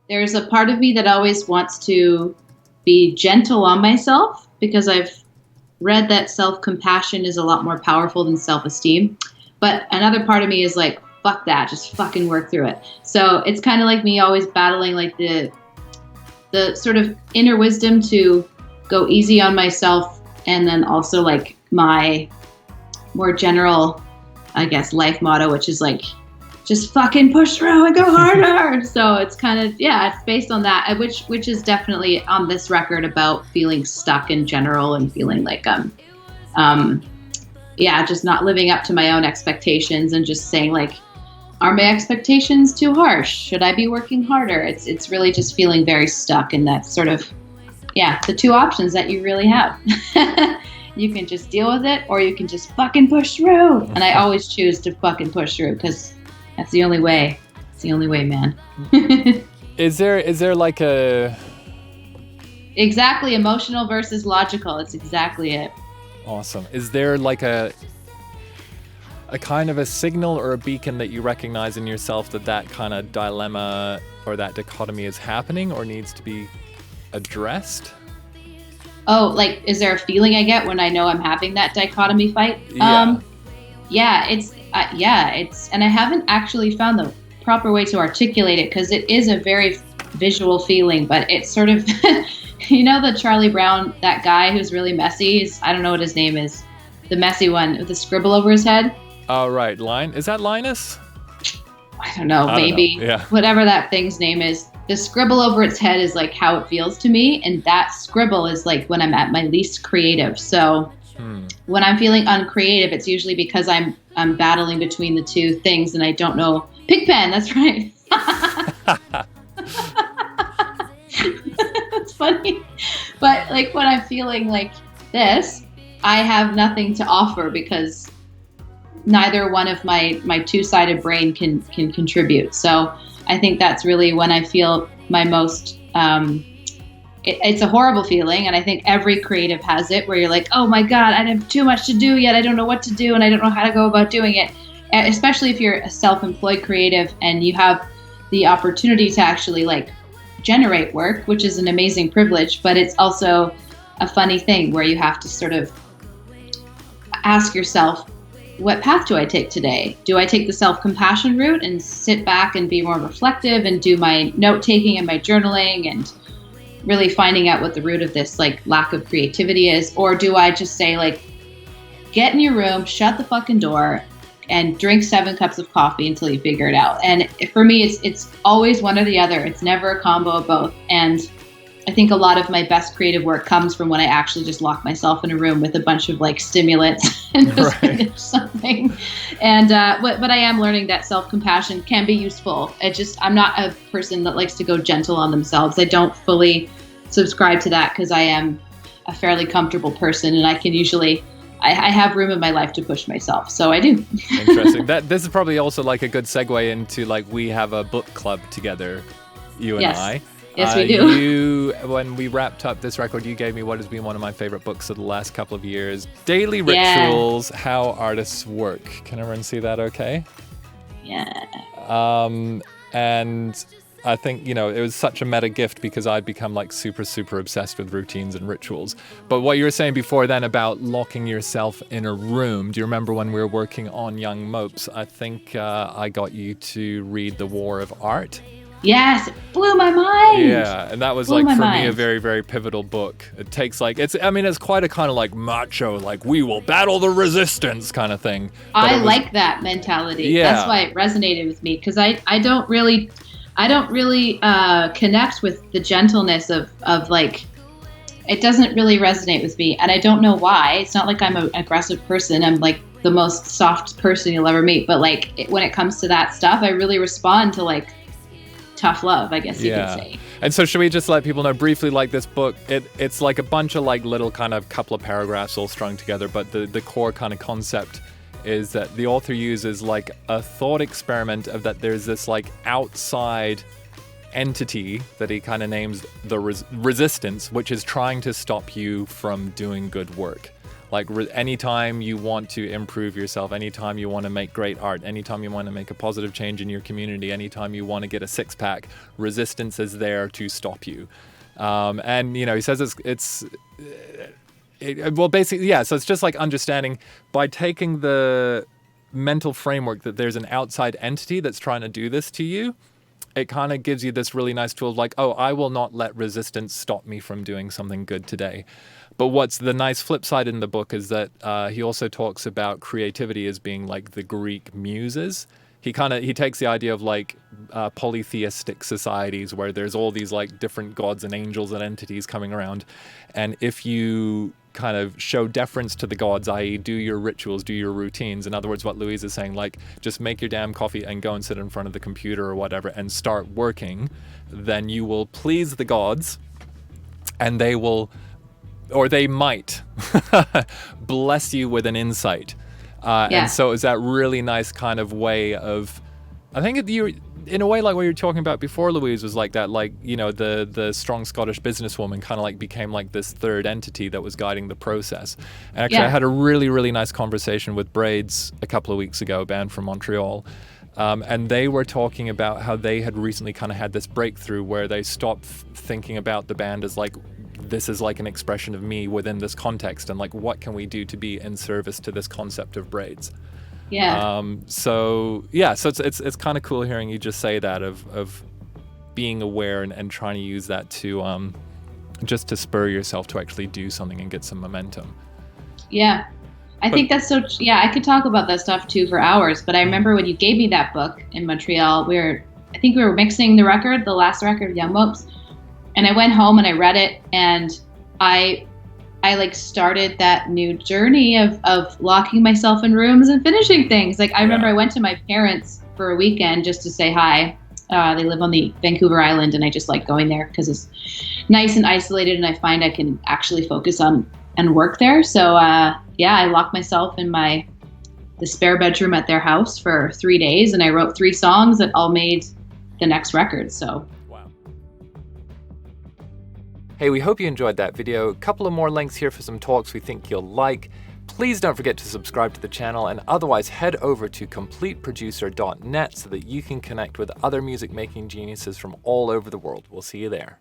there's a part of me that always wants to be gentle on myself because I've read that self-compassion is a lot more powerful than self-esteem. But another part of me is like, fuck that, just fucking work through it. So it's kind of like me always battling like the sort of inner wisdom to go easy on myself, and then also like my more general, I guess, life motto, which is like, just fucking push through and go harder. So it's kind of, yeah, it's based on that, which is definitely on this record about feeling stuck in general and feeling like, just not living up to my own expectations and just saying like, are my expectations too harsh? Should I be working harder? It's really just feeling very stuck, and that's sort of, the two options that you really have. You can just deal with it, or you can just fucking push through. And I always choose to fucking push through because that's the only way. It's the only way, man. Is there like a... Exactly, emotional versus logical. It's exactly it. Awesome. Is there like a kind of a signal or a beacon that you recognize in yourself that kind of dilemma or that dichotomy is happening or needs to be addressed? Oh, like, is there a feeling I get when I know I'm having that dichotomy fight? It's and I haven't actually found the proper way to articulate it because it is a very visual feeling, but it's sort of, the Charlie Brown, that guy who's really messy, I don't know what his name is, the messy one with the scribble over his head. Oh, right. Is that Linus? I don't know, maybe. Yeah. Whatever that thing's name is. The scribble over its head is like how it feels to me. And that scribble is like when I'm at my least creative. So when I'm feeling uncreative, it's usually because I'm battling between the two things and I don't know. Pigpen, that's right. That's funny. But like when I'm feeling like this, I have nothing to offer because neither one of my two-sided brain can contribute. So I think that's really when I feel my most, it's a horrible feeling. And I think every creative has it where you're like, oh my God, I have too much to do yet. I don't know what to do. And I don't know how to go about doing it. Especially if you're a self-employed creative and you have the opportunity to actually like generate work, which is an amazing privilege, but it's also a funny thing where you have to sort of ask yourself, what path do I take today? Do I take the self-compassion route and sit back and be more reflective and do my note-taking and my journaling and really finding out what the root of this like lack of creativity is? Or do I just say like, get in your room, shut the fucking door, and drink 7 cups of coffee until you figure it out? And for me, it's always one or the other. It's never a combo of both. And I think a lot of my best creative work comes from when I actually just lock myself in a room with a bunch of like stimulants and just finish something. And but I am learning that self-compassion can be useful. I'm not a person that likes to go gentle on themselves. I don't fully subscribe to that because I am a fairly comfortable person, and I can usually I have room in my life to push myself, so I do. Interesting. This is probably also like a good segue into like we have a book club together, you and I. Yes, we do. When we wrapped up this record, you gave me what has been one of my favorite books of the last couple of years, Daily Rituals, How Artists Work. Can everyone see that okay? Yeah. And I think, it was such a meta gift because I'd become like super, super obsessed with routines and rituals. But what you were saying before then about locking yourself in a room, do you remember when we were working on Young Mopes? I think I got you to read The War of Art. Yes, it blew my mind. Yeah, and that was like for me a very, very pivotal book. It takes like it's quite a kind of like macho, like we will battle the resistance kind of thing. I like that mentality. Yeah. That's why it resonated with me because I don't really connect with the gentleness of like, it doesn't really resonate with me, and I don't know why. It's not like I'm an aggressive person. I'm like the most soft person you'll ever meet, but like when it comes to that stuff, I really respond to like tough love, I guess you could say. And so should we just let people know briefly, like this book, it's like a bunch of like little kind of couple of paragraphs all strung together, but the core kind of concept is that the author uses like a thought experiment of that there's this like outside entity that he kind of names the resistance, which is trying to stop you from doing good work. Like anytime you want to improve yourself, anytime you want to make great art, anytime you want to make a positive change in your community, anytime you want to get a six-pack, resistance is there to stop you. And he says well, basically, yeah. So it's just like understanding by taking the mental framework that there's an outside entity that's trying to do this to you. It kind of gives you this really nice tool of like, oh, I will not let resistance stop me from doing something good today. But what's the nice flip side in the book is that he also talks about creativity as being like the Greek muses. He takes the idea of like polytheistic societies where there's all these like different gods and angels and entities coming around. And if you kind of show deference to the gods, i.e. do your rituals, do your routines. In other words, what Louise is saying, like just make your damn coffee and go and sit in front of the computer or whatever and start working, then you will please the gods and they will, or they might bless you with an insight. And so it's that really nice kind of way of, I think in a way like what you were talking about before, Louise, was like that, like, the strong Scottish businesswoman kind of like became like this third entity that was guiding the process. And actually I had a really, really nice conversation with Braids a couple of weeks ago, a band from Montreal. And they were talking about how they had recently kind of had this breakthrough where they stopped thinking about the band as like, this is like an expression of me within this context, and like what can we do to be in service to this concept of Braids. So it's kind of cool hearing you just say that of being aware and trying to use that to just to spur yourself to actually do something and get some momentum. I think that's so. I could talk about that stuff too for hours, but I remember when you gave me that book in Montreal, I think we were mixing the record, the last record, Young Mopes. And I went home and I read it, and I like started that new journey of locking myself in rooms and finishing things. Like I remember I went to my parents for a weekend just to say hi. They live on the Vancouver Island, and I just like going there because it's nice and isolated, and I find I can actually focus on and work there. So I locked myself in the spare bedroom at their house for 3 days, and I wrote 3 songs that all made the next record. So. Hey, we hope you enjoyed that video. A couple of more links here for some talks we think you'll like. Please don't forget to subscribe to the channel, and otherwise head over to completeproducer.net so that you can connect with other music making geniuses from all over the world. We'll see you there.